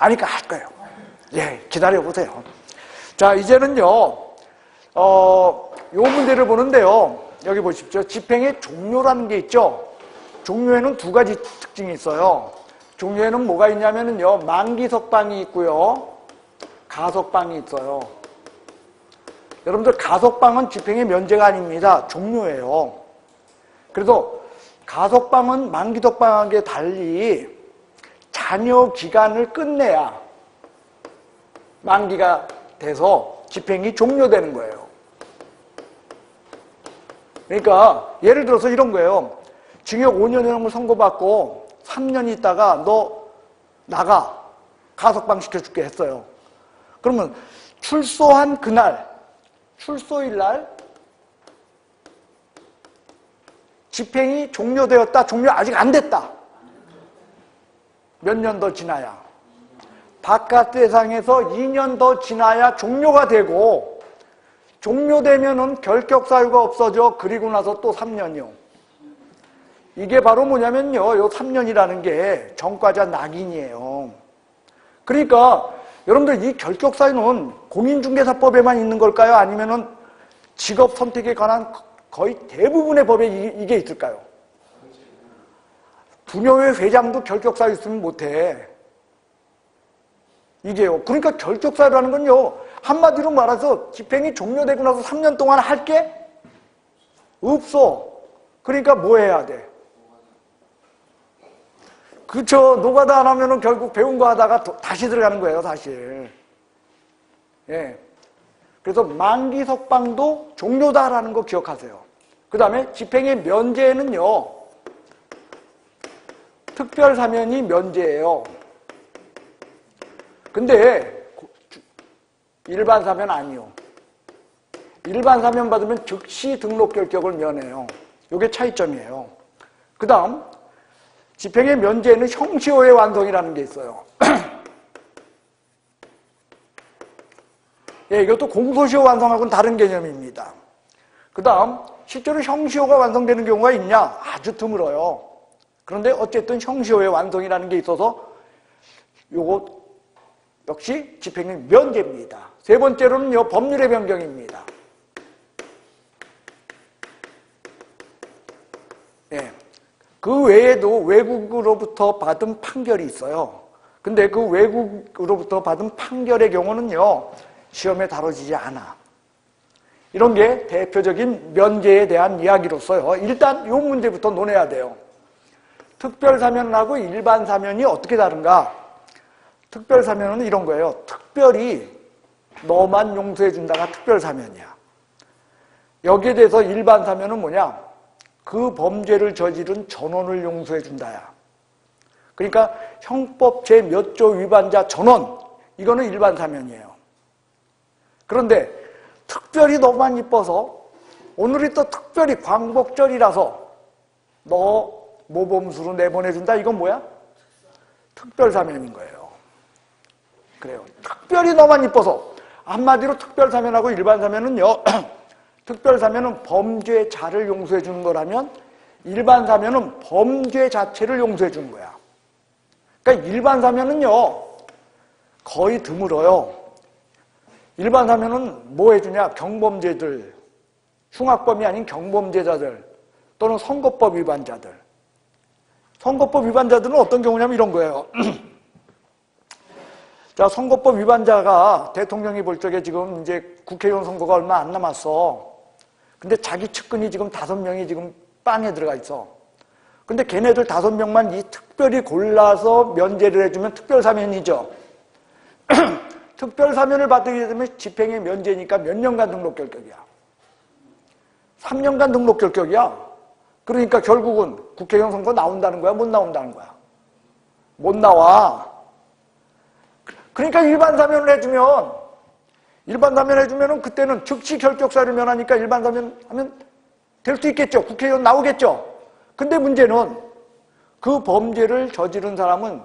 아니까 할 거예요. 예, 기다려보세요. 자, 이제는요, 요 문제를 보는데요. 여기 보십시오. 집행의 종료라는 게 있죠. 종료에는 두 가지 특징이 있어요. 종료에는 뭐가 있냐면요, 만기석방이 있고요, 가석방이 있어요. 여러분들, 가석방은 집행의 면제가 아닙니다. 종료예요. 그래서 가석방은 만기석방하게 달리 잔여 기간을 끝내야 만기가 돼서 집행이 종료되는 거예요. 그러니까 예를 들어서 이런 거예요. 징역 5년형을 선고받고 3년 있다가 너 나가, 가석방 시켜줄게 했어요. 그러면 출소한 그날, 출소일 날 집행이 종료되었다, 종료 아직 안 됐다. 몇 년 더 지나야. 바깥 세상에서 2년 더 지나야 종료가 되고, 종료되면은 결격 사유가 없어져. 그리고 나서 또 3년이요. 이게 바로 뭐냐면요, 요 3년이라는 게 전과자 낙인이에요. 그러니까 여러분들, 이 결격 사유는 공인중개사법에만 있는 걸까요? 아니면은 직업 선택에 관한 거의 대부분의 법에 이게 있을까요? 부녀회 회장도 결격 사유 있으면 못해. 이게요. 그러니까 결격 사유라는 건요, 한마디로 말해서 집행이 종료되고 나서 3년 동안 할 게 없어. 그러니까 뭐 해야 돼? 그쵸. 노가다 안 하면은 결국 배운 거 하다가 다시 들어가는 거예요, 사실. 예. 그래서 만기석방도 종료다라는 거 기억하세요. 그 다음에 집행의 면제는요, 특별사면이 면제예요. 근데 일반 사면 아니요. 일반 사면 받으면 즉시 등록 결격을 면해요. 이게 차이점이에요. 그 다음 집행의 면제에는 형시효의 완성이라는 게 있어요. 예, 이것도 공소시효 완성하고는 다른 개념입니다. 그 다음 실제로 형시효가 완성되는 경우가 있냐? 아주 드물어요. 그런데 어쨌든 형시효의 완성이라는 게 있어서 요거 역시 집행의 면제입니다. 세 번째로는요, 법률의 변경입니다. 예. 그 외에도 외국으로부터 받은 판결이 있어요. 근데 그 외국으로부터 받은 판결의 경우는요, 시험에 다뤄지지 않아. 이런 게 대표적인 면제에 대한 이야기로서요. 일단 이 문제부터 논해야 돼요. 특별사면하고 일반사면이 어떻게 다른가? 특별사면은 이런 거예요. 특별히 너만 용서해준다가 특별사면이야. 여기에 대해서 일반사면은 뭐냐? 그 범죄를 저지른 전원을 용서해준다야. 그러니까 형법 제 몇 조 위반자 전원, 이거는 일반사면이에요. 그런데 특별히 너만 이뻐서, 오늘이 또 특별히 광복절이라서 너 모범수로 내보내준다, 이건 뭐야? 특별사면인 거예요. 그래요. 특별히 너만 이뻐서. 한마디로 특별사면하고 일반사면은요, 특별사면은 범죄자를 용서해 주는 거라면 일반사면은 범죄 자체를 용서해 주는 거야. 그러니까 일반사면은요, 거의 드물어요. 일반사면은 뭐 해주냐? 경범죄들, 흉악범이 아닌 경범죄자들 또는 선거법 위반자들. 선거법 위반자들은 어떤 경우냐면 이런 거예요. 자, 선거법 위반자가 대통령이 볼 적에 지금 이제 국회의원 선거가 얼마 안 남았어. 근데 자기 측근이 지금 5명이 지금 빵에 들어가 있어. 근데 걔네들 5명만 이 특별히 골라서 면제를 해주면 특별사면이죠. 특별사면을 받게 되면 집행의 면제니까 몇 년간 등록 결격이야. 3년간 등록 결격이야. 그러니까 결국은 국회의원 선거 나온다는 거야? 못 나온다는 거야? 못 나와. 그러니까 일반사면을 해주면 그때는 즉시 결격사유를 면하니까 일반사면 하면 될 수 있겠죠. 국회의원 나오겠죠. 근데 문제는 그 범죄를 저지른 사람은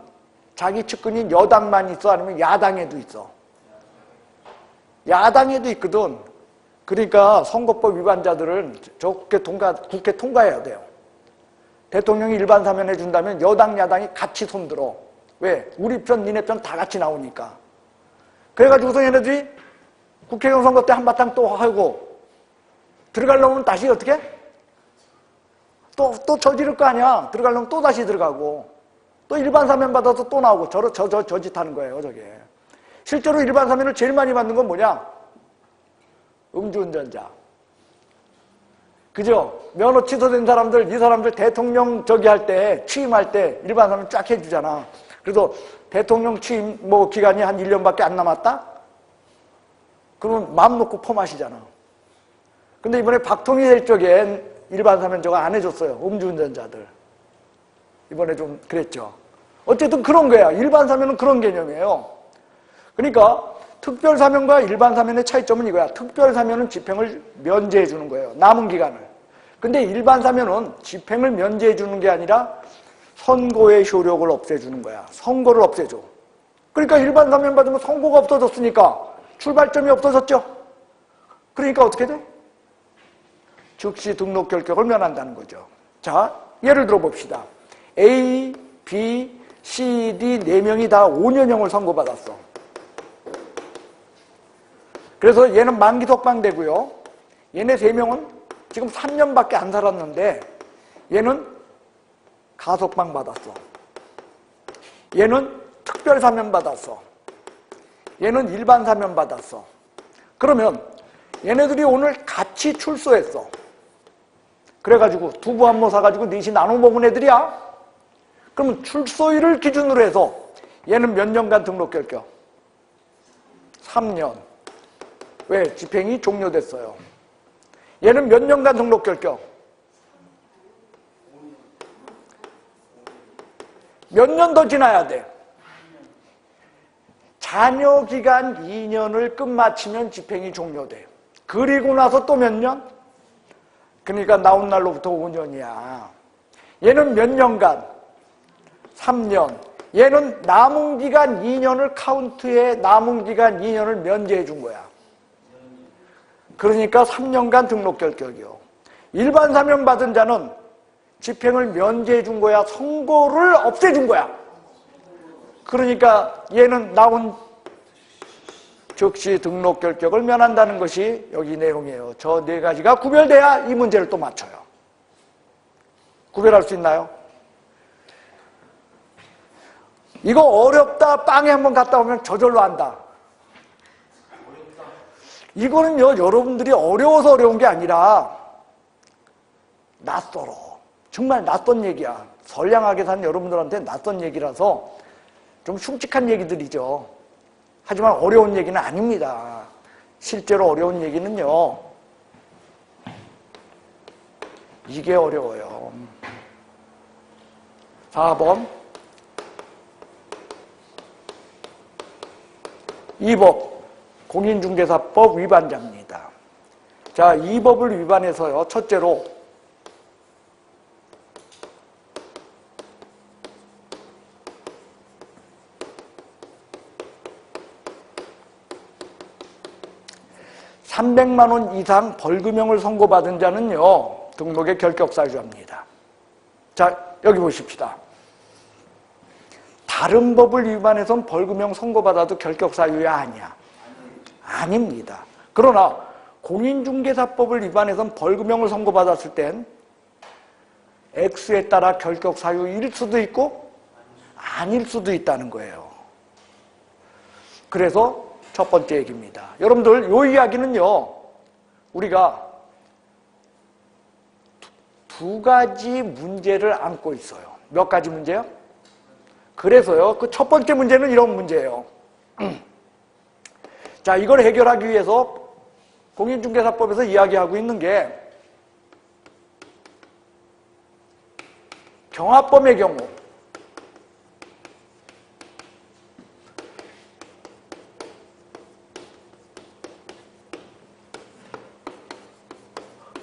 자기 측근인 여당만 있어? 아니면 야당에도 있어? 야당에도 있거든. 그러니까 선거법 위반자들은 저 국회 통과해야 돼요. 대통령이 일반사면 해준다면 여당, 야당이 같이 손들어. 왜? 우리 편, 니네 편 다 같이 나오니까. 그래가지고서 얘네들이 국회의원 선거 때 한바탕 또 하고 들어가려면 다시 어떻게? 또 저지를 거 아니야. 들어가려면 또 다시 들어가고 또 일반 사면 받아서 또 나오고 저 짓 하는 거예요, 저게. 실제로 일반 사면을 제일 많이 받는 건 뭐냐? 음주운전자. 그죠? 면허 취소된 사람들, 이 사람들 대통령 저기 할 때, 취임할 때 일반 사면 쫙 해주잖아. 그래서 대통령 취임 기간이 한 1년밖에 안 남았다? 그러면 마음 놓고 포마시잖아. 근데 이번에 박통희 될 적엔 일반 사면 저거 안 해줬어요. 음주운전자들. 이번에 좀 그랬죠. 어쨌든 그런 거야. 일반 사면은 그런 개념이에요. 그러니까 특별 사면과 일반 사면의 차이점은 이거야. 특별 사면은 집행을 면제해 주는 거예요. 남은 기간을. 근데 일반 사면은 집행을 면제해 주는 게 아니라 선고의 효력을 없애주는 거야. 선고를 없애줘. 그러니까 일반 사면 받으면 선고가 없어졌으니까 출발점이 없어졌죠. 그러니까 어떻게 돼? 즉시 등록 결격을 면한다는 거죠. 자, 예를 들어 봅시다. A, B, C, D 4명이 다 5년형을 선고받았어. 그래서 얘는 만기 석방되고요. 얘네 3명은 지금 3년밖에 안 살았는데 얘는 가석방 받았어. 얘는 특별 사면 받았어. 얘는 일반 사면 받았어. 그러면 얘네들이 오늘 같이 출소했어. 그래가지고 두부 한 모 사가지고 넷이 나눠 먹은 애들이야. 그러면 출소일을 기준으로 해서 얘는 몇 년간 등록 결격? 3년. 왜? 집행이 종료됐어요. 얘는 몇 년간 등록 결격? 몇 년 더 지나야 돼? 잔여 기간 2년을 끝마치면 집행이 종료돼. 그리고 나서 또 몇 년? 그러니까 나온 날로부터 5년이야. 얘는 몇 년간? 3년. 얘는 남은 기간 2년을 카운트해 남은 기간 2년을 면제해 준 거야. 그러니까 3년간 등록 결격이요. 일반 사면 받은 자는 집행을 면제해 준 거야? 선고를 없애 준 거야? 그러니까 얘는 나온 즉시 등록 결격을 면한다는 것이 여기 내용이에요. 저 4가지가 구별돼야 이 문제를 또 맞춰요. 구별할 수 있나요? 이거 어렵다. 빵에 한번 갔다 오면 저절로 안다. 이거는요, 여러분들이 어려워서 어려운 게 아니라 낯설어. 정말 낯선 얘기야. 선량하게 산 여러분들한테 낯선 얘기라서 좀 흉측한 얘기들이죠. 하지만 어려운 얘기는 아닙니다. 실제로 어려운 얘기는요, 이게 어려워요. 4번. 이 법, 공인중개사법 위반자입니다. 자, 이 법을 위반해서요, 첫째로 $300만 원 이상 벌금형을 선고받은 자는요, 등록의 결격사유자입니다. 자, 여기 보십시다. 다른 법을 위반해서는 벌금형 선고받아도 결격사유야 아니야? 아닙니다. 그러나 공인중개사법을 위반해서는 벌금형을 선고받았을 땐 X에 따라 결격사유일 수도 있고 아닐 수도 있다는 거예요. 그래서 첫 번째 얘기입니다. 여러분들 이 이야기는요, 우리가 두 가지 문제를 안고 있어요. 몇 가지 문제요? 그래서요, 그 첫 번째 문제는 이런 문제예요. 자, 이걸 해결하기 위해서 공인중개사법에서 이야기하고 있는 게 경합범의 경우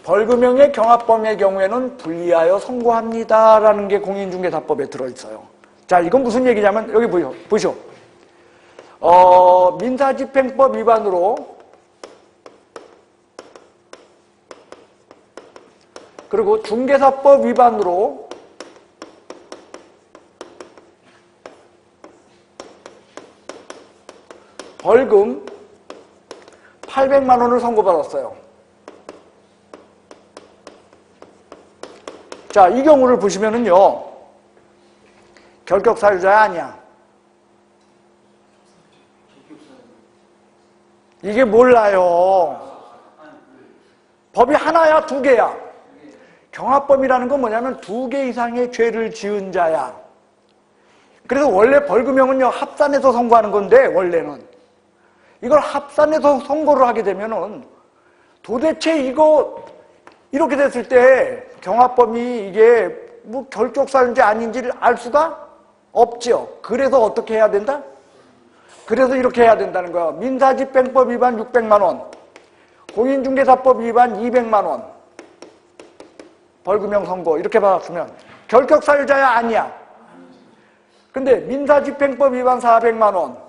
벌금형의 경합범의 경우에는 불리하여 선고합니다라는 게 공인중개사법에 들어있어요. 자, 이건 무슨 얘기냐면 여기 보시오. 민사집행법 위반으로 그리고 중개사법 위반으로 벌금 800만 원을 선고받았어요. 자, 이 경우를 보시면은요, 결격사유자야 아니야? 이게 몰라요. 법이 하나야, 두 개야? 경합범이라는 건 뭐냐면 두 개 이상의 죄를 지은 자야. 그래서 원래 벌금형은요, 합산해서 선고하는 건데, 원래는. 이걸 합산해서 선고를 하게 되면은 도대체 이거, 이렇게 됐을 때 경합범이 이게 뭐 결격사유인지 아닌지를 알 수가 없죠. 그래서 어떻게 해야 된다? 그래서 이렇게 해야 된다는 거야. 민사집행법 위반 600만 원, 공인중개사법 위반 200만 원, 벌금형 선고 이렇게 받았으면 결격사유자야 아니야? 근데 민사집행법 위반 400만 원,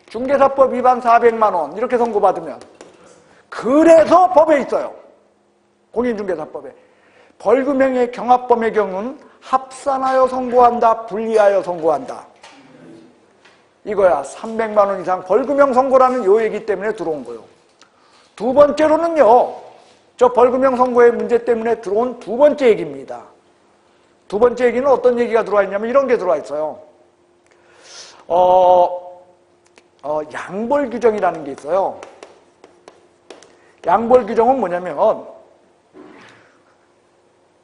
중개사법 위반 400만 원 이렇게 선고받으면, 그래서 법에 있어요. 공인중개사법에. 벌금형의 경합범의 경우는 합산하여 선고한다, 분리하여 선고한다. 이거야. 300만 원 이상 벌금형 선고라는 요 얘기 때문에 들어온 거예요. 두 번째로는요, 저 벌금형 선고의 문제 때문에 들어온 두 번째 얘기입니다. 두 번째 얘기는 어떤 얘기가 들어와 있냐면 이런 게 들어와 있어요. 양벌 규정이라는 게 있어요. 양벌 규정은 뭐냐면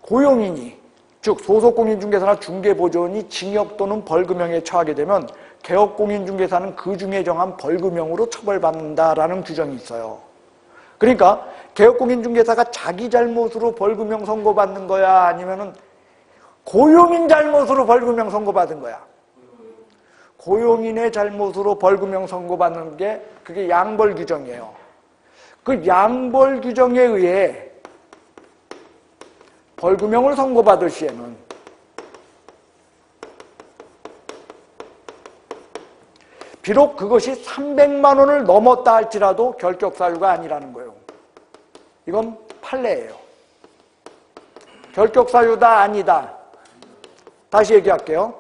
고용인이, 즉 소속공인중개사나 중개보조원이 징역 또는 벌금형에 처하게 되면 개업공인중개사는 그 중에 정한 벌금형으로 처벌받는다라는 규정이 있어요. 그러니까 개업공인중개사가 자기 잘못으로 벌금형 선고받는 거야, 아니면은 고용인 잘못으로 벌금형 선고받은 거야? 고용인의 잘못으로 벌금형 선고받는 게 그게 양벌 규정이에요. 그 양벌 규정에 의해 벌금형을 선고받을 시에는 비록 그것이 300만 원을 넘었다 할지라도 결격사유가 아니라는 거예요. 이건 판례예요. 결격사유다 아니다. 다시 얘기할게요.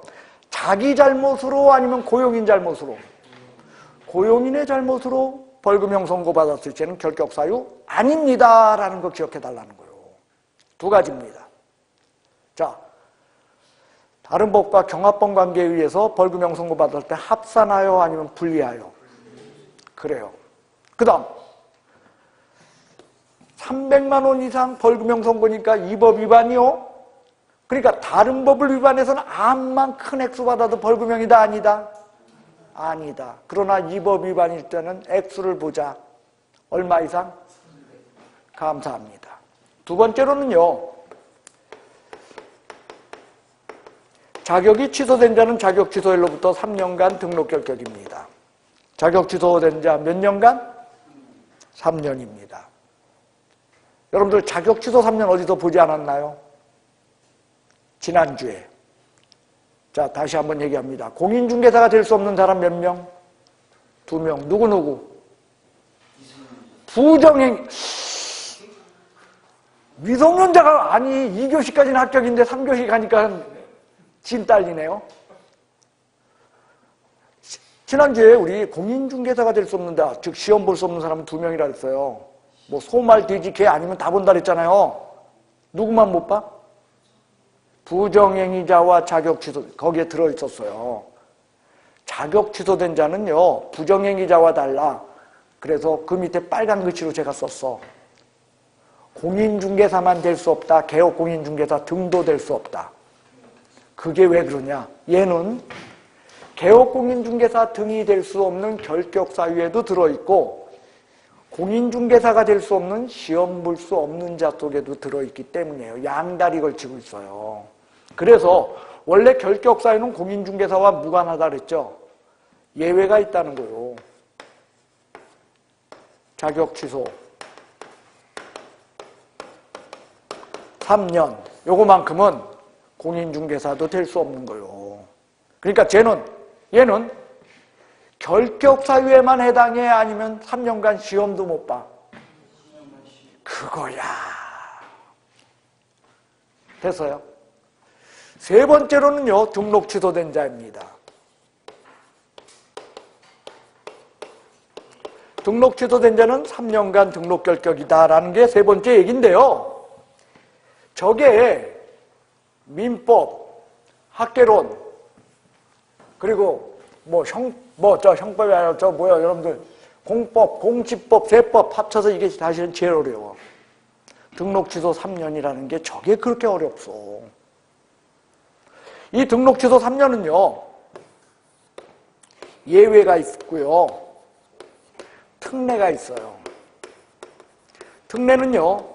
자기 잘못으로 아니면 고용인 잘못으로, 고용인의 잘못으로 벌금형 선고받았을 때는 결격사유 아닙니다 라는 거 기억해달라는 거예요. 두 가지입니다. 자, 다른 법과 경합범 관계에 의해서 벌금형 선고받을 때 합산하여 아니면 분리하여. 그래요. 그 다음 300만 원 이상 벌금형 선고니까 이 법 위반이요? 그러니까 다른 법을 위반해서는 암만 큰 액수 받아도 벌금형이다 아니다? 아니다. 그러나 이 법 위반일 때는 액수를 보자. 얼마 이상? 감사합니다. 두 번째로는요, 자격이 취소된 자는 자격 취소일로부터 3년간 등록 결격입니다. 자격 취소된 자 몇 년간? 3년입니다. 여러분들 자격 취소 3년 어디서 보지 않았나요? 지난주에. 자, 다시 한번 얘기합니다. 공인중개사가 될 수 없는 사람 몇 명? 2명. 누구누구? 부정행, 미성년자가, 아니 2교시까지는 합격인데 3교시 가니까 진 딸리네요. 지난주에 우리 공인중개사가 될 수 없는다, 즉 시험 볼 수 없는 사람은 2명이라 그랬어요. 뭐 소말, 돼지, 개 아니면 다 본다 그랬잖아요. 누구만 못 봐? 부정행위자와 자격 취소, 거기에 들어있었어요. 자격 취소된 자는요, 부정행위자와 달라. 그래서 그 밑에 빨간 글씨로 제가 썼어. 공인중개사만 될 수 없다. 개업공인중개사 등도 될 수 없다. 그게 왜 그러냐? 얘는 개업공인중개사 등이 될 수 없는 결격사유에도 들어있고 공인중개사가 될 수 없는 시험 볼 수 없는 자 속에도 들어있기 때문이에요. 양다리 걸치고 있어요. 그래서 원래 결격사유는 공인중개사와 무관하다 그랬죠. 예외가 있다는 거예요. 자격 취소 3년, 요거만큼은 공인중개사도 될 수 없는 거예요. 그러니까 얘는 결격사유에만 해당해, 아니면 3년간 시험도 못 봐? 그거야. 됐어요? 세 번째로는요, 등록 취소된 자입니다. 등록 취소된 자는 3년간 등록 결격이다라는 게 세 번째 얘기인데요. 저게 민법, 학개론, 그리고 형법이 아니라 여러분들 공법, 공시법, 세법 합쳐서 이게 사실은 제일 어려워. 등록 취소 3년이라는 게 저게 그렇게 어렵소. 이 등록 취소 3년은요, 예외가 있고요, 특례가 있어요. 특례는요,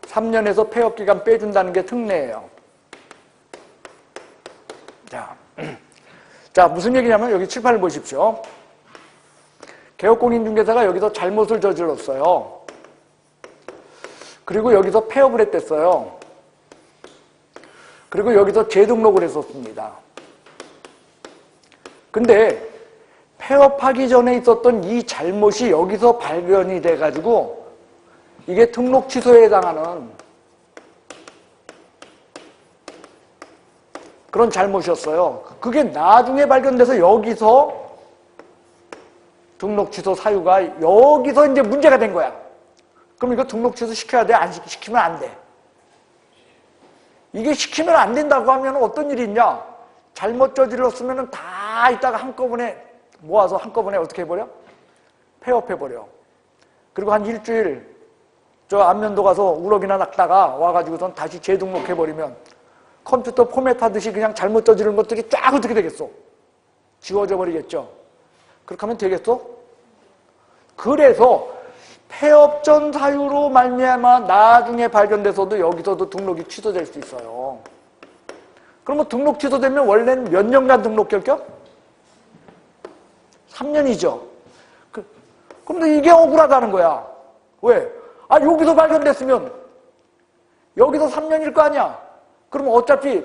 3년에서 폐업기간 빼준다는 게 특례예요. 자, 무슨 얘기냐면 여기 칠판을 보십시오. 개업공인중개사가 여기서 잘못을 저질렀어요. 그리고 여기서 폐업을 했댔어요. 그리고 여기서 재등록을 했었습니다. 근데 폐업하기 전에 있었던 이 잘못이 여기서 발견이 돼가지고 이게 등록 취소에 해당하는 그런 잘못이었어요. 그게 나중에 발견돼서 여기서 등록 취소 사유가 여기서 이제 문제가 된 거야. 그럼 이거 등록 취소 시켜야 돼? 안 시키면 안 돼. 이게 시키면 안 된다고 하면 어떤 일이 있냐? 잘못 저질렀으면 다 이따가 한꺼번에 모아서 한꺼번에 어떻게 해버려? 폐업해버려. 그리고 한 일주일 저 안면도 가서 우럭이나 낚다가 와가지고선 다시 재등록해버리면 컴퓨터 포맷하듯이 그냥 잘못 저지른 것들이 쫙 어떻게 되겠어? 지워져 버리겠죠? 그렇게 하면 되겠어? 그래서 폐업 전 사유로 말미암아 나중에 발견돼서도 여기서도 등록이 취소될 수 있어요. 그러면 등록 취소되면 원래는 몇 년간 등록 결격? 3년이죠. 그런데 이게 억울하다는 거야. 왜? 여기서 발견됐으면 여기서 3년일 거 아니야. 그러면 어차피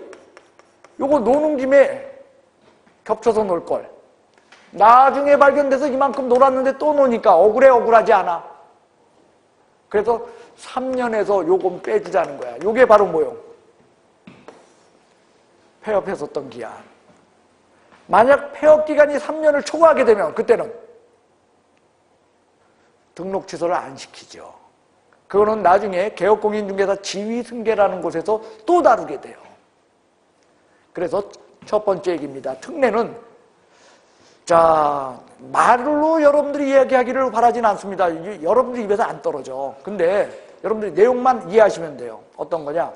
요거 노는 김에 겹쳐서 놀 걸. 나중에 발견돼서 이만큼 놀았는데 또 노니까 억울하지 않아. 그래서 3년에서 요건 빼주자는 거야. 요게 바로 뭐요? 폐업했었던 기한. 만약 폐업 기간이 3년을 초과하게 되면 그때는 등록 취소를 안 시키죠. 그거는 나중에 개업공인중개사 지휘승계라는 곳에서 또 다루게 돼요. 그래서 첫 번째 얘기입니다. 특례는 말로 여러분들이 이야기하기를 바라진 않습니다. 여러분들 입에서 안 떨어져. 근데 여러분들이 내용만 이해하시면 돼요. 어떤 거냐?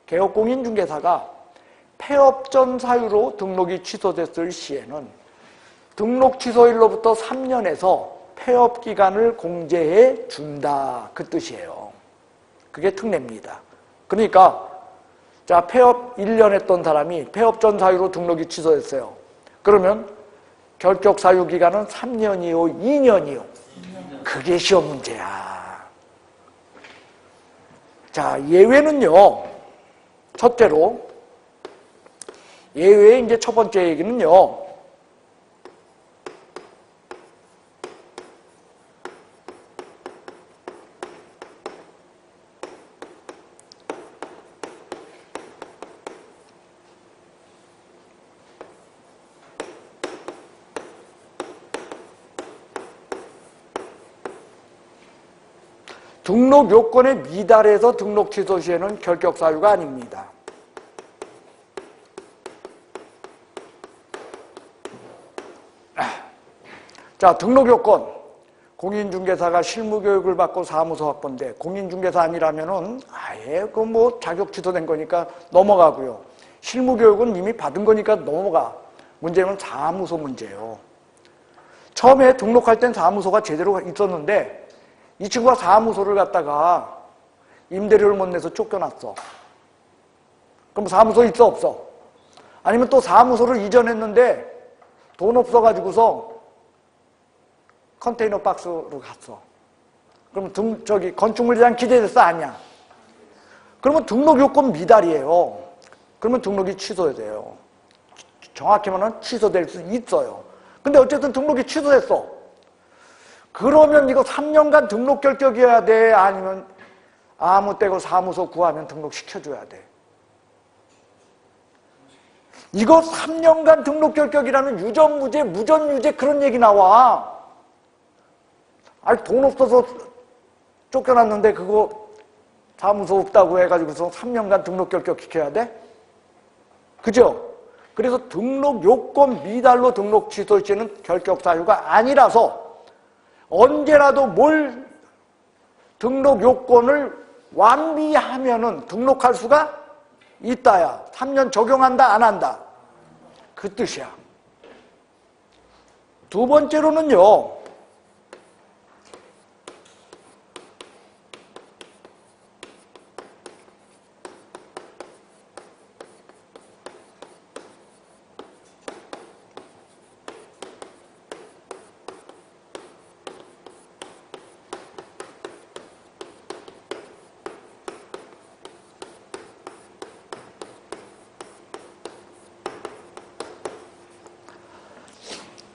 개업공인중개사가 폐업 전 사유로 등록이 취소됐을 시에는 등록 취소일로부터 3년에서 폐업 기간을 공제해 준다. 그 뜻이에요. 그게 특례입니다. 그러니까 폐업 1년 했던 사람이 폐업 전 사유로 등록이 취소됐어요. 그러면 결격 사유 기간은 3년이요, 2년이요. 그게 시험 문제야. 예외는요. 첫째로 예외의 이제 첫 번째 얘기는요. 등록 요건에 미달해서 등록 취소 시에는 결격 사유가 아닙니다. 등록 요건. 공인중개사가 실무교육을 받고 사무소 확보인데 공인중개사 아니라면은 아예 자격 취소된 거니까 넘어가고요. 실무교육은 이미 받은 거니까 넘어가. 문제는 사무소 문제예요. 처음에 등록할 땐 사무소가 제대로 있었는데 이 친구가 사무소를 갖다가 임대료를 못 내서 쫓겨났어. 그럼 사무소 있어 없어? 아니면 또 사무소를 이전했는데 돈 없어가지고서 컨테이너 박스로 갔어. 그러면 건축물이랑 기재됐어? 아니야? 그러면 등록 요건 미달이에요. 그러면 등록이 취소돼요. 정확히 말하면 취소될 수 있어요. 근데 어쨌든 등록이 취소됐어. 그러면 이거 3년간 등록 결격이어야 돼? 아니면 아무 때고 사무소 구하면 등록시켜줘야 돼? 이거 3년간 등록 결격이라면 유전무죄, 무전유죄 그런 얘기 나와. 아니 돈 없어서 쫓겨났는데 그거 사무소 없다고 해가지고서 3년간 등록 결격시켜야 돼? 그죠? 그래서 등록 요건 미달로 등록 취소 시에는 결격 사유가 아니라서 언제라도 뭘 등록 요건을 완비하면은 등록할 수가 있다야. 3년 적용한다, 안 한다. 그 뜻이야. 두 번째로는요,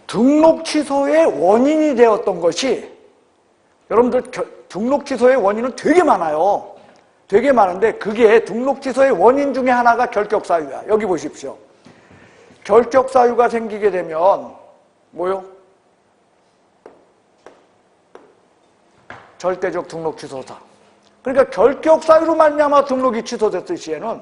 등록 취소의 원인이 되었던 것이, 여러분들 등록 취소의 원인은 되게 많아요. 되게 많은데 그게 등록 취소의 원인 중에 하나가 결격 사유야. 여기 보십시오. 결격 사유가 생기게 되면 뭐요? 절대적 등록 취소사. 그러니까 결격 사유로 말미암아 등록이 취소됐을 시에는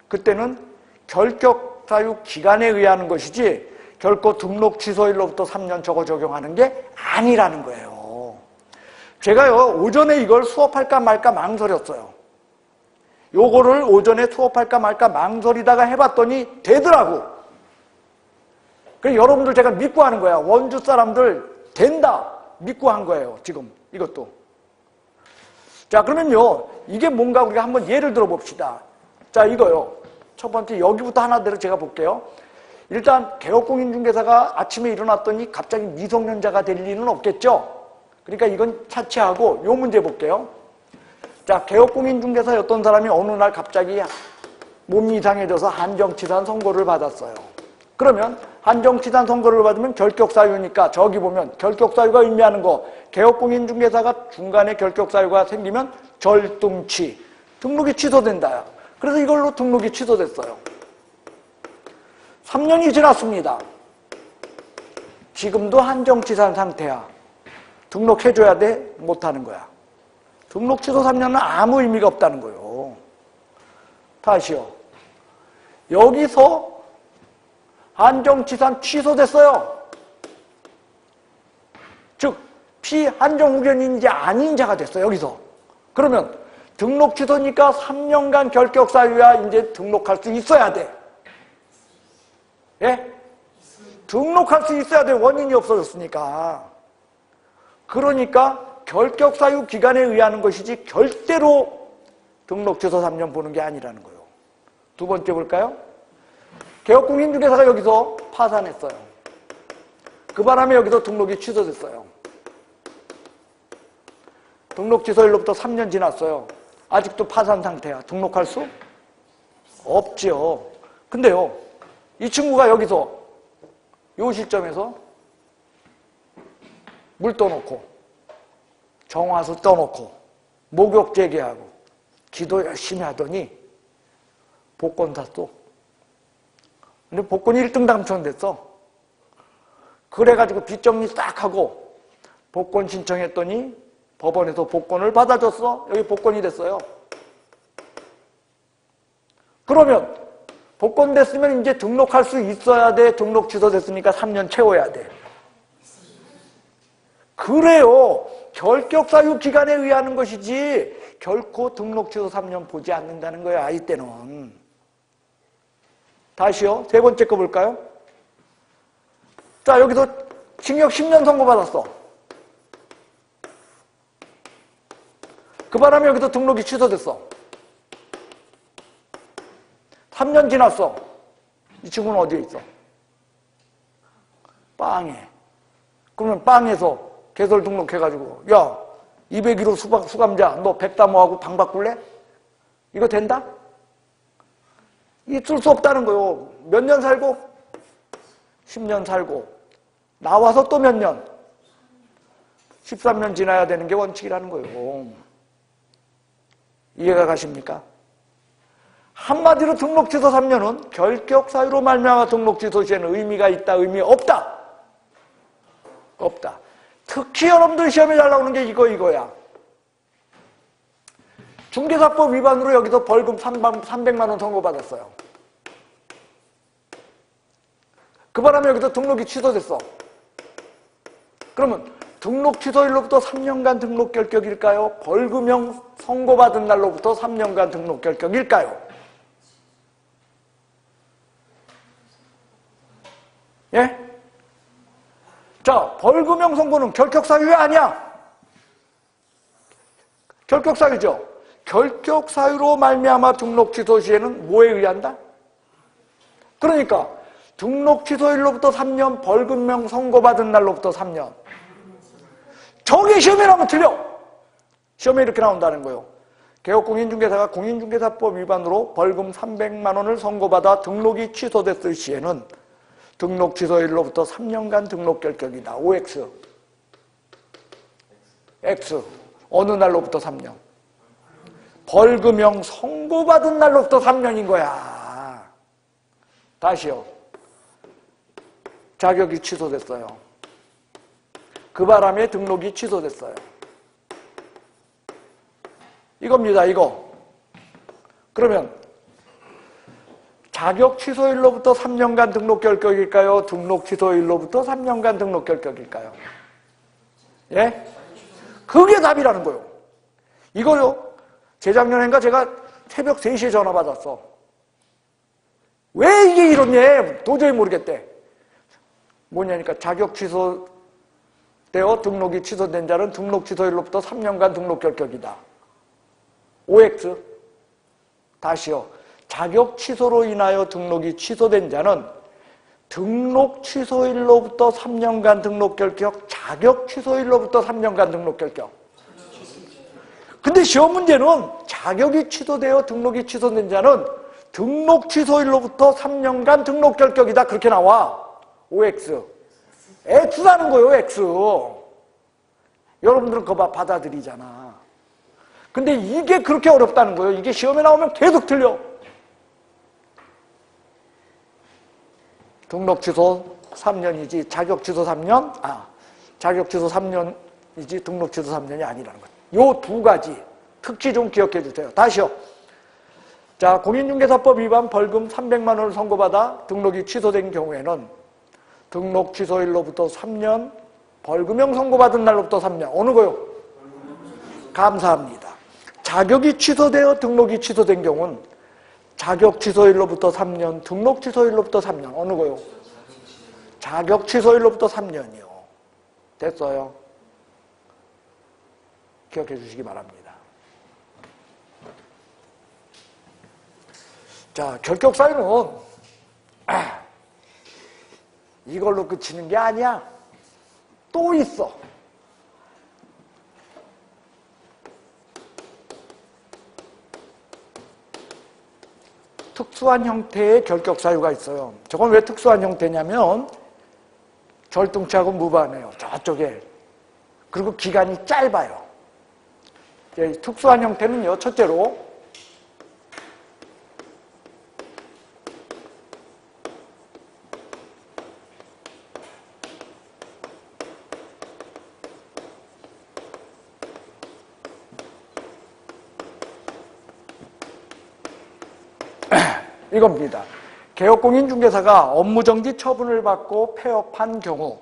그때는 결격 사유 기간에 의하는 것이지 결코 등록 취소일로부터 3년 저거 적용하는 게 아니라는 거예요. 제가요 오전에 이걸 수업할까 말까 망설였어요. 요거를 오전에 수업할까 말까 망설이다가 해봤더니 되더라고. 그래서 여러분들 제가 믿고 하는 거야. 원주 사람들 된다 믿고 한 거예요. 지금 이것도. 자, 그러면요 이게 뭔가 우리가 한번 예를 들어 봅시다. 자, 이거요. 첫 번째 여기부터 하나대로 제가 볼게요. 일단 개업공인중개사가 아침에 일어났더니 갑자기 미성년자가 될 리는 없겠죠. 그러니까 이건 차치하고 요 문제 볼게요. 자, 개업공인중개사였던 사람이 어느 날 갑자기 몸이 이상해져서 한정치산 선고를 받았어요. 그러면 한정치산 선고를 받으면 결격사유니까 저기 보면 결격사유가 의미하는 거, 개업공인중개사가 중간에 결격사유가 생기면 절등치, 등록이 취소된다. 그래서 이걸로 등록이 취소됐어요. 3년이 지났습니다. 지금도 한정치산 상태야. 등록해줘야 돼? 못하는 거야. 등록 취소 3년은 아무 의미가 없다는 거예요. 다시요. 여기서 한정치산 취소됐어요. 즉 피한정후견인지 아닌 자가 됐어요. 여기서. 그러면 등록 취소니까 3년간 결격사유야. 이제 등록할 수 있어야 돼. 예? 등록할 수 있어야 돼. 원인이 없어졌으니까. 그러니까 결격사유 기간에 의하는 것이지 절대로 등록 취소 3년 보는 게 아니라는 거예요. 두 번째 볼까요? 개업공인중개사가 여기서 파산했어요. 그 바람에 여기서 등록이 취소됐어요. 등록 취소일로부터 3년 지났어요. 아직도 파산 상태야. 등록할 수 없지요. 근데요, 이 친구가 여기서 요 시점에서 물 떠놓고 정화수 떠놓고 목욕 재개하고 기도 열심히 하더니 복권 샀어. 근데 복권이 1등 당첨됐어. 그래가지고 빚정리 싹 하고 복권 신청했더니 법원에서 복권을 받아줬어. 여기 복권이 됐어요. 그러면 복권 됐으면 이제 등록할 수 있어야 돼. 등록 취소됐으니까 3년 채워야 돼. 그래요. 결격사유 기간에 의하는 것이지 결코 등록 취소 3년 보지 않는다는 거예요. 아이 때는. 다시요. 세 번째 거 볼까요? 자, 여기서 징역 10년 선고받았어. 그 바람에 여기서 등록이 취소됐어. 3년 지났어. 이 친구는 어디에 있어? 빵에. 그러면 빵에서 개설 등록해가지고 야 201호 수감자 너 백담호하고 방 바꿀래? 이거 된다? 있을 수 없다는 거예요. 몇 년 살고? 10년 살고 나와서 또 몇 년? 13년 지나야 되는 게 원칙이라는 거예요. 이해가 가십니까? 한마디로 등록 취소 3년은 결격 사유로 말미암아 등록 취소 시에는 의미가 있다, 의미 없다? 없다. 특히 여러분들 시험에 잘 나오는 게 이거야. 중개사법 위반으로 여기서 벌금 300만 원 선고받았어요. 그 바람에 여기서 등록이 취소됐어. 그러면 등록 취소일로부터 3년간 등록 결격일까요? 벌금형 선고받은 날로부터 3년간 등록 결격일까요? 예? 자, 벌금형 선고는 결격사유 아니야. 결격사유죠. 결격사유로 말미암아 등록 취소 시에는 뭐에 의한다? 그러니까 등록 취소일로부터 3년, 벌금형 선고받은 날로부터 3년. 저게 시험에 나오면 틀려. 시험에 이렇게 나온다는 거예요. 개업공인중개사가 공인중개사법 위반으로 벌금 300만 원을 선고받아 등록이 취소됐을 시에는 등록 취소일로부터 3년간 등록 결격이다. OX. X. 어느 날로부터 3년? 벌금형 선고받은 날로부터 3년인 거야. 다시요. 자격이 취소됐어요. 그 바람에 등록이 취소됐어요. 이겁니다, 이거. 그러면 자격 취소일로부터 3년간 등록 결격일까요? 등록 취소일로부터 3년간 등록 결격일까요? 예? 그게 답이라는 거예요. 이거요. 재작년인가 제가 새벽 3시에 전화 받았어. 왜 이게 이러냐? 도저히 모르겠대. 뭐냐니까 자격 취소되어 등록이 취소된 자는 등록 취소일로부터 3년간 등록 결격이다. OX. 다시요. 자격 취소로 인하여 등록이 취소된 자는 등록 취소일로부터 3년간 등록 결격, 자격 취소일로부터 3년간 등록 결격. 근데 시험 문제는 자격이 취소되어 등록이 취소된 자는 등록 취소일로부터 3년간 등록 결격이다. 그렇게 나와. OX. X라는 거예요, X. 여러분들은 그거 받아들이잖아. 근데 이게 그렇게 어렵다는 거예요. 이게 시험에 나오면 계속 틀려. 등록 취소 3년이지 자격 취소 3년? 자격 취소 3년이지 등록 취소 3년이 아니라는 거예요. 요 두 가지 특히 좀 기억해 주세요. 다시요. 자, 공인중개사법 위반 벌금 300만 원을 선고받아 등록이 취소된 경우에는 등록 취소일로부터 3년, 벌금형 선고받은 날로부터 3년. 어느 거요? 감사합니다. 자격이 취소되어 등록이 취소된 경우는 자격 취소일로부터 3년, 등록 취소일로부터 3년. 어느 거요? 자격 취소일로부터 3년이요. 됐어요? 기억해 주시기 바랍니다. 자, 결격사유는 이걸로 그치는 게 아니야. 또 있어. 특수한 형태의 결격사유가 있어요. 저건 왜 특수한 형태냐면 절등치하고 무반해요. 저쪽에. 그리고 기간이 짧아요. 특수한 형태는요. 첫째로 이겁니다. 개업공인중개사가 업무정지 처분을 받고 폐업한 경우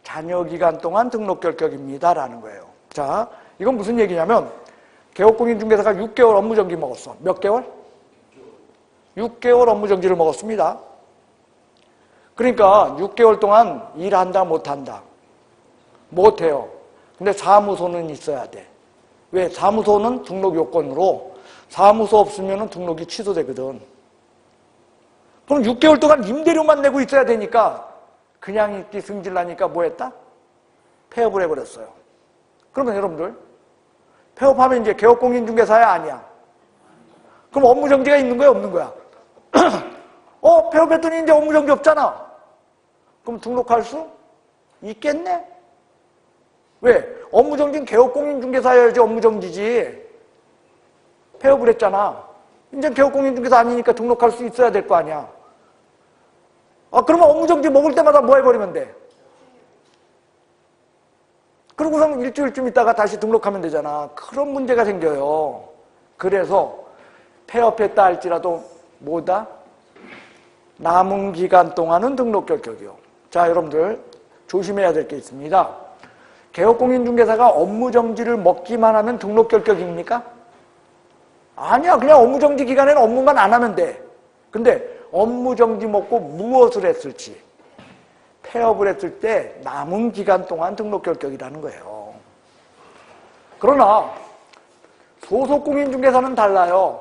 잔여기간 동안 등록 결격입니다. 라는 거예요. 자, 이건 무슨 얘기냐면 개업공인중개사가 6개월 업무정지 먹었어. 몇 개월? 6개월 업무정지를 먹었습니다. 그러니까 6개월 동안 일한다 못한다? 못해요. 근데 사무소는 있어야 돼. 왜? 사무소는 등록 요건으로 사무소 없으면 등록이 취소되거든. 그럼 6개월 동안 임대료만 내고 있어야 되니까 그냥 있기 승질나니까 뭐 했다? 폐업을 해버렸어요. 그러면 여러분들 폐업하면 이제 개업공인중개사야 아니야? 그럼 업무정지가 있는 거야 없는 거야? 폐업했더니 이제 업무정지 없잖아. 그럼 등록할 수 있겠네? 왜? 업무정지는 개업공인중개사여야지 업무정지지. 폐업을 했잖아. 이제 개업공인중개사 아니니까 등록할 수 있어야 될 거 아니야. 그러면 업무정지 먹을 때마다 뭐 해버리면 돼? 그러고선 일주일쯤 있다가 다시 등록하면 되잖아. 그런 문제가 생겨요. 그래서 폐업했다 할지라도 뭐다? 남은 기간 동안은 등록 결격이요. 자, 여러분들 조심해야 될 게 있습니다. 개업공인중개사가 업무정지를 먹기만 하면 등록 결격입니까? 아니야. 그냥 업무정지 기간에는 업무만 안 하면 돼. 근데 업무정지 먹고 무엇을 했을지, 폐업을 했을 때 남은 기간 동안 등록 결격이라는 거예요. 그러나 소속공인중개사는 달라요.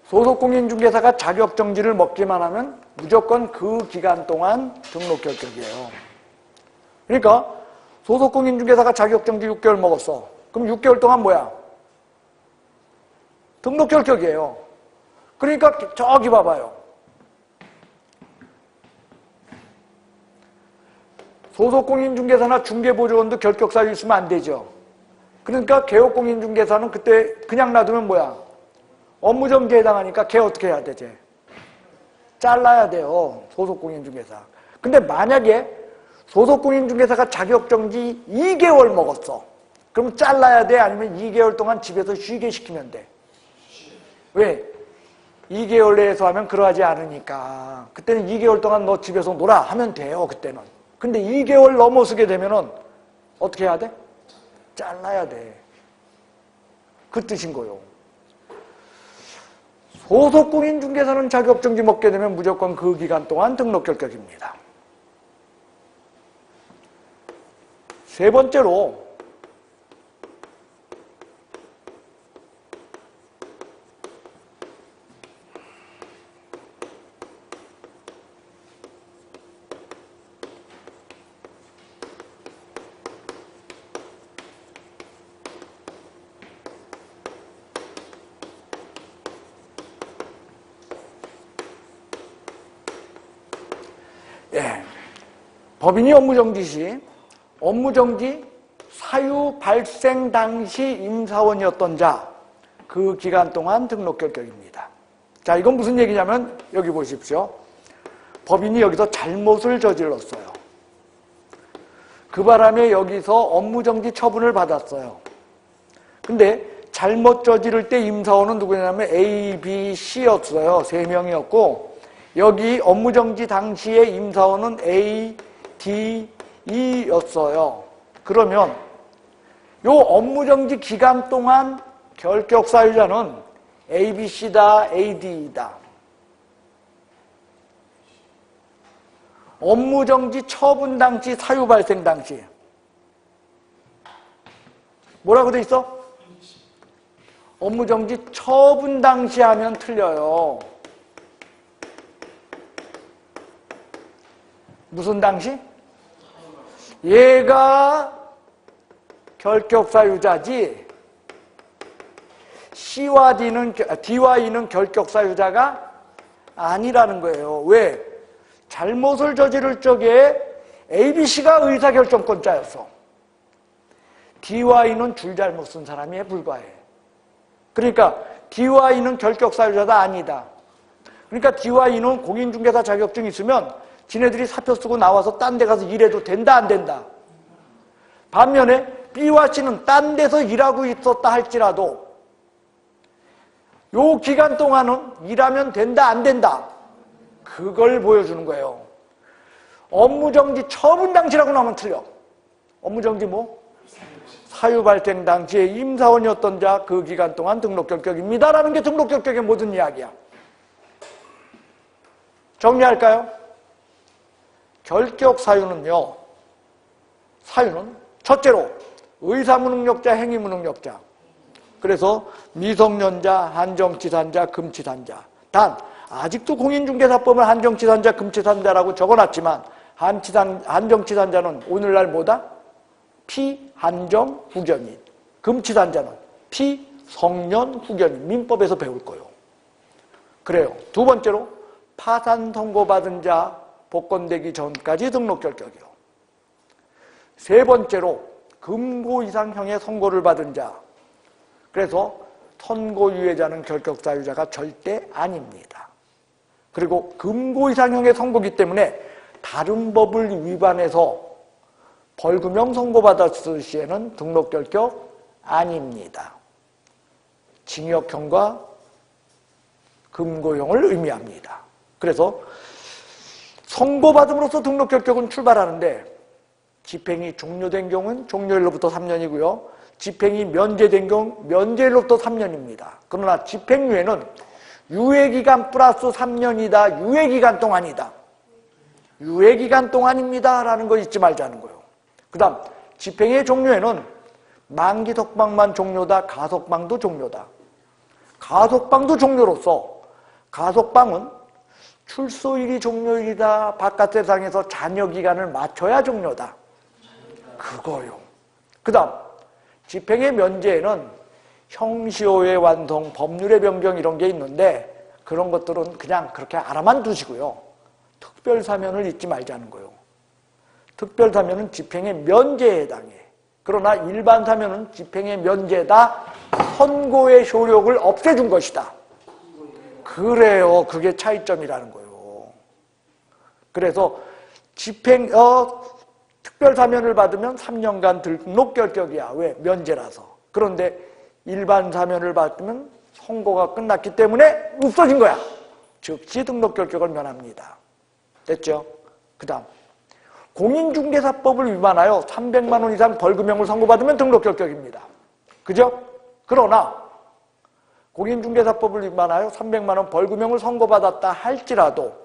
소속공인중개사가 자격정지를 먹기만 하면 무조건 그 기간 동안 등록 결격이에요. 그러니까 소속공인중개사가 자격정지 6개월 먹었어. 그럼 6개월 동안 뭐야? 등록 결격이에요. 그러니까 저기 봐봐요. 소속공인중개사나 중개보조원도 결격사유 있으면 안 되죠. 그러니까 개업공인중개사는 그때 그냥 놔두면 뭐야? 업무정지에 해당하니까 걔 어떻게 해야 되지? 잘라야 돼요. 소속공인중개사. 근데 만약에 소속공인중개사가 자격정지 2개월 먹었어. 그럼 잘라야 돼? 아니면 2개월 동안 집에서 쉬게 시키면 돼? 왜? 2개월 내에서 하면 그러하지 않으니까. 그때는 2개월 동안 너 집에서 놀아 하면 돼요. 그때는. 근데 2개월 넘어서게 되면은 어떻게 해야 돼? 잘라야 돼. 그 뜻인 거요. 소속공인중개사는 자격정지 먹게 되면 무조건 그 기간 동안 등록 결격입니다. 세 번째로 법인이 업무정지 시 업무정지 사유 발생 당시 임사원이었던 자, 그 기간 동안 등록 결격입니다. 자, 이건 무슨 얘기냐면 여기 보십시오. 법인이 여기서 잘못을 저질렀어요. 그 바람에 여기서 업무정지 처분을 받았어요. 근데 잘못 저지를 때 임사원은 누구냐면 A, B, C였어요. 3명이었고 여기 업무정지 당시에 임사원은 A, D, E였어요. 그러면 요 업무정지 기간 동안 결격사유자는 A, B, C다, A, D다. 업무정지 처분 당시, 사유 발생 당시. 뭐라고 돼 있어? 업무정지 처분 당시 하면 틀려요. 무슨 당시? 얘가 결격사유자지 C와 D와 E는 결격사유자가 아니라는 거예요. 왜? 잘못을 저지를 적에 A, B, C가 의사결정권자였어. D와 E는 줄잘못 쓴 사람에 불과해. 그러니까 D와 E는 결격사유자가 아니다. 그러니까 D와 E는 공인중개사 자격증이 있으면 지네들이 사표 쓰고 나와서 딴 데 가서 일해도 된다, 안 된다? 반면에 B와 C는 딴 데서 일하고 있었다 할지라도 요 기간 동안은 일하면 된다, 안 된다? 그걸 보여주는 거예요. 업무정지 처분 당시라고 나오면 틀려. 업무정지 뭐? 사유 발생 당시에 임사원이었던 자 그 기간 동안 등록 결격입니다. 라는 게 등록 결격의 모든 이야기야. 정리할까요? 결격 사유는요. 사유는 첫째로 의사무능력자, 행위무능력자. 그래서 미성년자, 한정치산자, 금치산자. 단 아직도 공인중개사법은 한정치산자, 금치산자라고 적어놨지만 한정치산자는 오늘날 뭐다? 피한정 후견인. 금치산자는 피성년 후견인. 민법에서 배울 거예요. 그래요. 두 번째로 파산 선고받은 자 복권되기 전까지 등록 결격이요. 세 번째로 금고 이상형의 선고를 받은 자. 그래서 선고유예자는 결격사유자가 절대 아닙니다. 그리고 금고 이상형의 선고기 때문에 다른 법을 위반해서 벌금형 선고받았을 시에는 등록 결격 아닙니다. 징역형과 금고형을 의미합니다. 그래서 선고받음으로써 등록 결격은 출발하는데 집행이 종료된 경우는 종료일로부터 3년이고요. 집행이 면제된 경우 면제일로부터 3년입니다. 그러나 집행유예는 유예기간 플러스 3년이다. 유예기간 동안이다. 유예기간 동안입니다. 라는 거 잊지 말자는 거예요. 그 다음 집행의 종료에는 만기 석방만 종료다. 가석방도 종료다. 가석방도 종료로서 가석방은 출소일이 종료일이다. 바깥 세상에서 잔여기간을 맞춰야 종료다. 그거요. 그 다음 집행의 면제에는 형시효의 완성, 법률의 변경 이런 게 있는데 그런 것들은 그냥 그렇게 알아만 두시고요. 특별사면을 잊지 말자는 거예요. 특별사면은 집행의 면제에 해당해. 그러나 일반사면은 집행의 면제다. 선고의 효력을 없애준 것이다. 그래요. 그게 차이점이라는 거예요. 그래서 특별사면을 받으면 3년간 등록 결격이야. 왜? 면제라서. 그런데 일반 사면을 받으면 선고가 끝났기 때문에 없어진 거야. 즉시 등록 결격을 면합니다. 됐죠? 그 다음 공인중개사법을 위반하여 300만 원 이상 벌금형을 선고받으면 등록 결격입니다. 그죠? 그러나 공인중개사법을 위반하여 300만 원 벌금형을 선고받았다 할지라도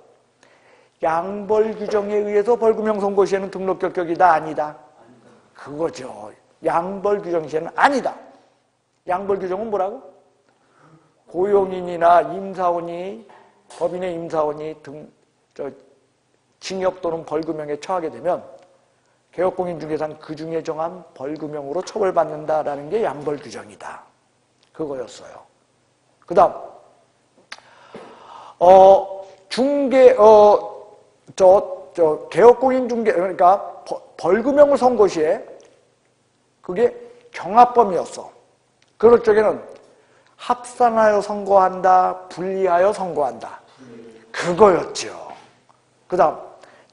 양벌 규정에 의해서 벌금형 선고 시에는 등록 결격이다 아니다? 그거죠. 양벌 규정 시에는 아니다. 양벌 규정은 뭐라고? 고용인이나 임사원이 법인의 임사원이 징역 또는 벌금형에 처하게 되면 개업공인중개사는 그 중에 정한 벌금형으로 처벌받는다라는 게 양벌 규정이다. 그거였어요. 그 다음 개업공인중개 그러니까 벌금형을 선고 시에 그게 경합범이었어. 그럴 적에는 합산하여 선고한다, 분리하여 선고한다. 그거였죠. 그 다음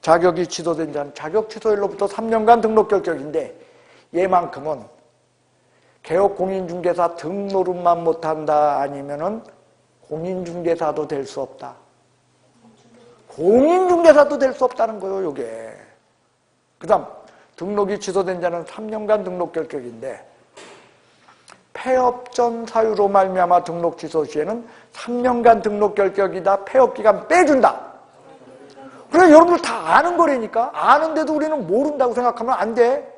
자격이 취소된 자는 자격 취소일로부터 3년간 등록 결격인데 얘만큼은 개업공인중개사 등록만 못한다 아니면은 공인중개사도 될 수 없다. 공인중개사도 될 수 없다는 거예요, 요게. 그 다음 등록이 취소된 자는 3년간 등록 결격인데 폐업 전 사유로 말미암아 등록 취소 시에는 3년간 등록 결격이다. 폐업기간 빼준다. 그래, 여러분들 다 아는 거라니까. 아는데도 우리는 모른다고 생각하면 안 돼.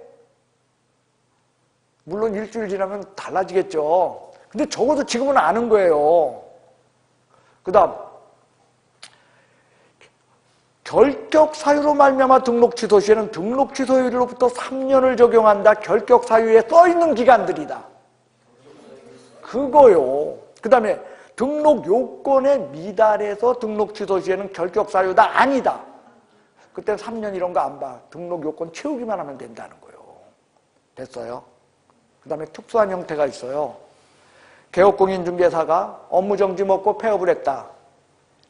물론 일주일 지나면 달라지겠죠. 근데 적어도 지금은 아는 거예요. 그 다음 결격 사유로 말미암아 등록 취소 시에는 등록 취소일로부터 3년을 적용한다. 결격 사유에 써있는 기간들이다. 그거요. 그 다음에 등록 요건에 미달해서 등록 취소 시에는 결격 사유다. 아니다. 그때 3년 이런 거 안 봐. 등록 요건 채우기만 하면 된다는 거예요. 됐어요? 그 다음에 특수한 형태가 있어요. 개업공인중개사가 업무정지 먹고 폐업을 했다.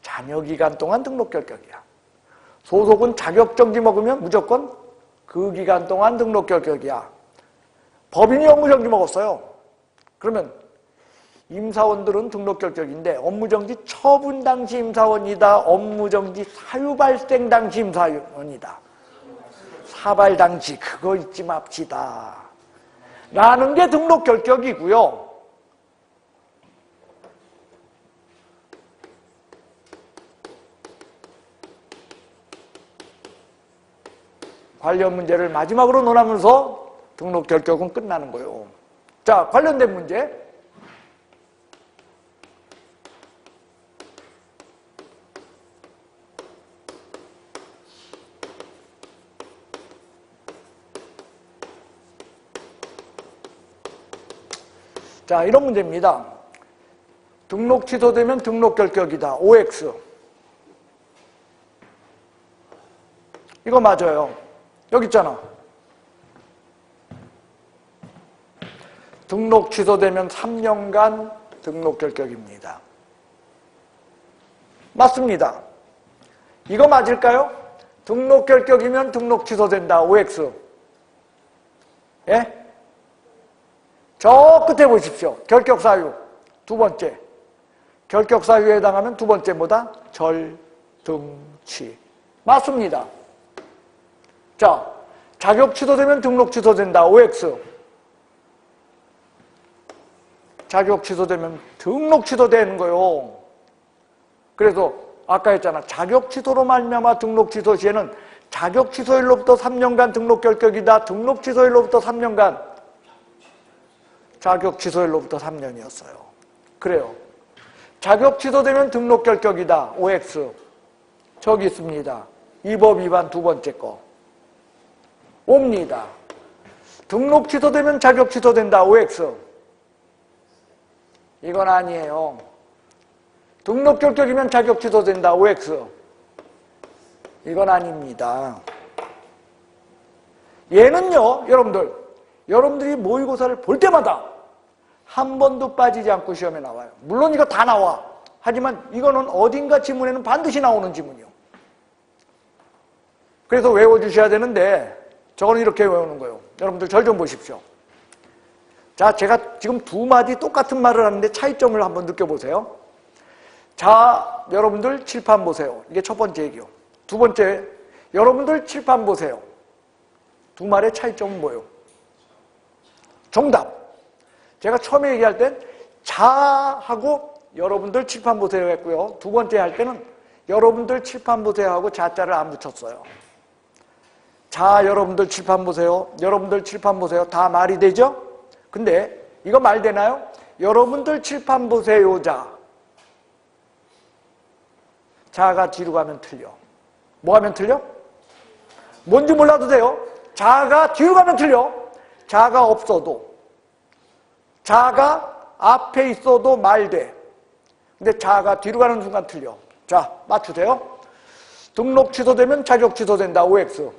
잔여기간 동안 등록 결격이야. 소속은 자격정지 먹으면 무조건 그 기간 동안 등록 결격이야. 법인이 업무정지 먹었어요. 그러면 임사원들은 등록 결격인데 업무정지 처분 당시 임사원이다. 업무정지 사유 발생 당시 임사원이다. 사발 당시 그거 잊지 맙시다. 라는 게 등록 결격이고요. 관련 문제를 마지막으로 논하면서 등록 결격은 끝나는 거예요. 자, 관련된 문제. 자, 이런 문제입니다. 등록 취소되면 등록 결격이다. OX. 이거 맞아요. 여기 있잖아. 등록 취소되면 3년간 등록 결격입니다. 맞습니다. 이거 맞을까요? 등록 결격이면 등록 취소된다. OX. 예? 저 끝에 보십시오. 결격 사유. 두 번째. 결격 사유에 해당하면 두 번째 뭐다? 절등치. 맞습니다. 자, 자격 취소되면 등록 취소된다. OX. 자격 취소되면 등록 취소되는 거요. 그래서 아까 했잖아. 자격 취소로 말미암아 등록 취소 시에는 자격 취소일로부터 3년간 등록 결격이다. 등록 취소일로부터 3년간. 자격 취소일로부터 3년이었어요. 그래요. 자격 취소되면 등록 결격이다. OX. 저기 있습니다. 이 법 위반 두 번째 거. 옵니다. 등록 취소되면 자격 취소된다. OX. 이건 아니에요. 등록 결격이면 자격 취소된다. OX. 이건 아닙니다. 얘는요, 여러분들이 모의고사를 볼 때마다 한 번도 빠지지 않고 시험에 나와요. 물론 이거 다 나와. 하지만 이거는 어딘가 지문에는 반드시 나오는 지문이요. 그래서 외워주셔야 되는데 저거는 이렇게 외우는 거예요. 여러분들 절 좀 보십시오. 자, 제가 지금 두 마디 똑같은 말을 하는데 차이점을 한번 느껴보세요. 자, 여러분들 칠판 보세요. 이게 첫 번째 얘기요. 두 번째, 여러분들 칠판 보세요. 두 말의 차이점은 뭐예요? 정답. 제가 처음에 얘기할 땐 자하고 여러분들 칠판 보세요 했고요. 두 번째 할 때는 여러분들 칠판 보세요 하고 자자를 안 붙였어요. 자, 여러분들 칠판 보세요. 여러분들 칠판 보세요. 다 말이 되죠? 근데 이거 말 되나요? 여러분들 칠판 보세요 자. 자가 뒤로 가면 틀려. 뭐 하면 틀려? 뭔지 몰라도 돼요. 자가 뒤로 가면 틀려. 자가 없어도. 자가 앞에 있어도 말 돼. 근데 자가 뒤로 가는 순간 틀려. 자, 맞추세요. 등록 취소되면 자격 취소된다. OX.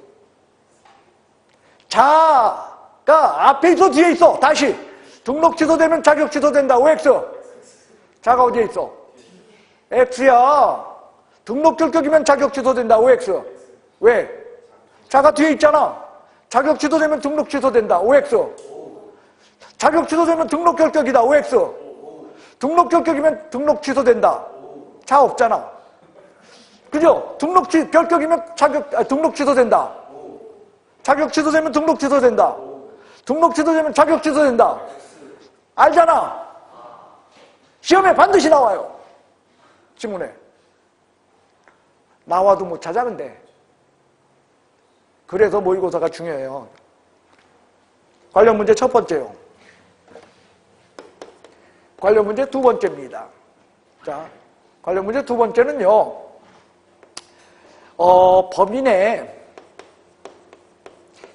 자가 앞에 있어 뒤에 있어. 다시. 등록 취소되면 자격 취소된다. OX. 자가 어디에 있어? X야. 등록 결격이면 자격 취소된다. OX. 왜? 자가 뒤에 있잖아. 자격 취소되면 등록 취소된다. OX. 자격 취소되면 등록 결격이다. OX. 등록 결격이면 등록 취소된다. 자 없잖아. 그죠? 등록 결격이면 등록 취소된다. 자격 취소되면 등록 취소된다. 등록 취소되면 자격 취소된다. 알잖아. 시험에 반드시 나와요. 지문에. 나와도 못 찾아 근데. 그래서 모의고사가 중요해요. 관련 문제 첫 번째요. 관련 문제 두 번째입니다. 자, 관련 문제 두 번째는요. 법인의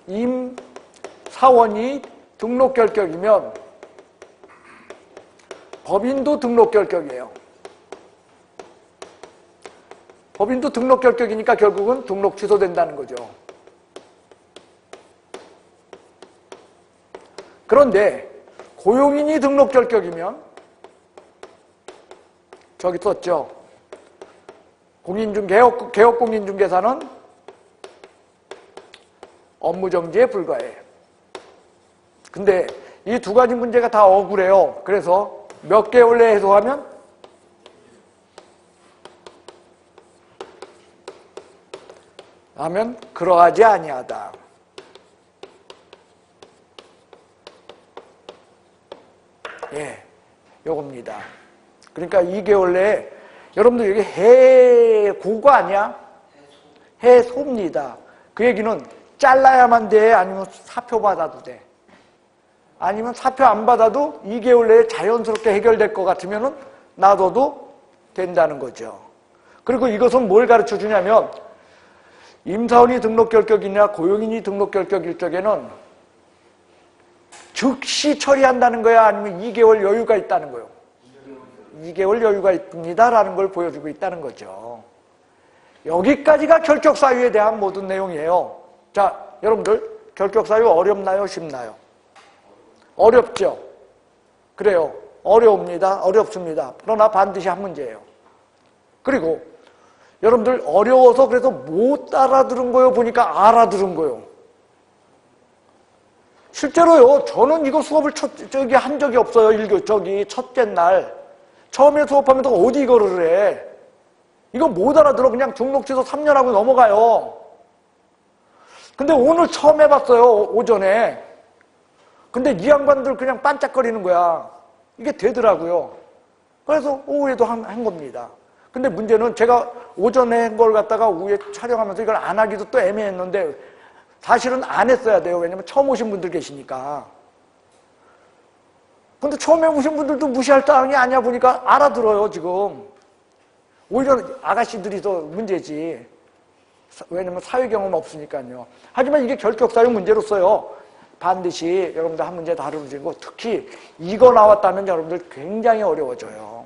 임사원이 등록 결격이면 법인도 등록 결격이에요. 법인도 등록 결격이니까 결국은 등록 취소된다는 거죠. 그런데 고용인이 등록 결격이면 저기 썼죠. 개업공인중개사는 업무정지에 불과해. 근데 이 두 가지 문제가 다 억울해요. 그래서 몇 개월 내에 해소하면 그러하지 아니하다. 예, 요겁니다. 그러니까 2개월 내에 여러분들 여기 해고가 아니야? 해소입니다. 그 얘기는 잘라야만 돼? 아니면 사표 받아도 돼? 아니면 사표 안 받아도 2개월 내에 자연스럽게 해결될 것 같으면 놔둬도 된다는 거죠. 그리고 이것은 뭘 가르쳐 주냐면 임사원이 등록 결격이냐 고용인이 등록 결격일 적에는 즉시 처리한다는 거야? 아니면 2개월 여유가 있다는 거예요? 2개월 여유가 있습니다라는 걸 보여주고 있다는 거죠. 여기까지가 결격사유에 대한 모든 내용이에요. 자, 여러분들 결격사유 어렵나요? 쉽나요? 어렵죠? 그래요. 어려웁니다. 어렵습니다. 그러나 반드시 한 문제예요. 그리고 여러분들 어려워서 그래서 못 알아들은 거요? 보니까 알아들은 거요. 실제로요, 저는 이거 수업을 한 적이 없어요. 첫째 날. 처음에 수업하면서 어디 이거를 해. 이거 못 알아들어. 그냥 중록 취소 3년 하고 넘어가요. 근데 오늘 처음 해봤어요, 오전에. 근데 이 양반들 그냥 반짝거리는 거야. 이게 되더라고요. 그래서 오후에도 한 겁니다. 근데 문제는 제가 오전에 한 걸 갖다가 오후에 촬영하면서 이걸 안 하기도 또 애매했는데 사실은 안 했어야 돼요. 왜냐면 처음 오신 분들 계시니까. 근데 처음에 오신 분들도 무시할 따름이 아니야 보니까 알아들어요, 지금. 오히려 아가씨들이 더 문제지. 왜냐면 사회 경험 없으니까요. 하지만 이게 결격사유 문제로서요. 반드시 여러분들 한 문제 다루는 거, 특히 이거 나왔다면 여러분들 굉장히 어려워져요.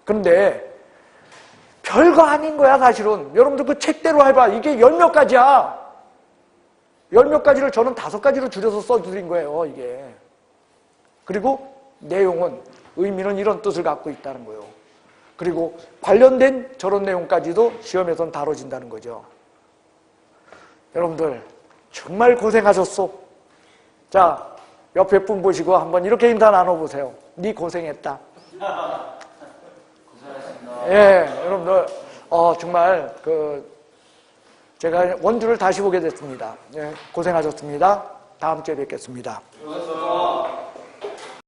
그런데 별거 아닌 거야, 사실은. 여러분들 그 책대로 해봐. 이게 10몇 가지야. 10몇 가지를 저는 5가지로 줄여서 써드린 거예요, 이게. 그리고 내용은, 의미는 이런 뜻을 갖고 있다는 거예요. 그리고 관련된 저런 내용까지도 시험에선 다뤄진다는 거죠. 여러분들 정말 고생하셨소. 자, 옆에 분 보시고 한번 이렇게 인사 나눠보세요. 네 고생했다. 고생하셨습니다. 예, 여러분들 정말 제가 원주를 다시 보게 됐습니다. 예, 고생하셨습니다. 다음 주에 뵙겠습니다.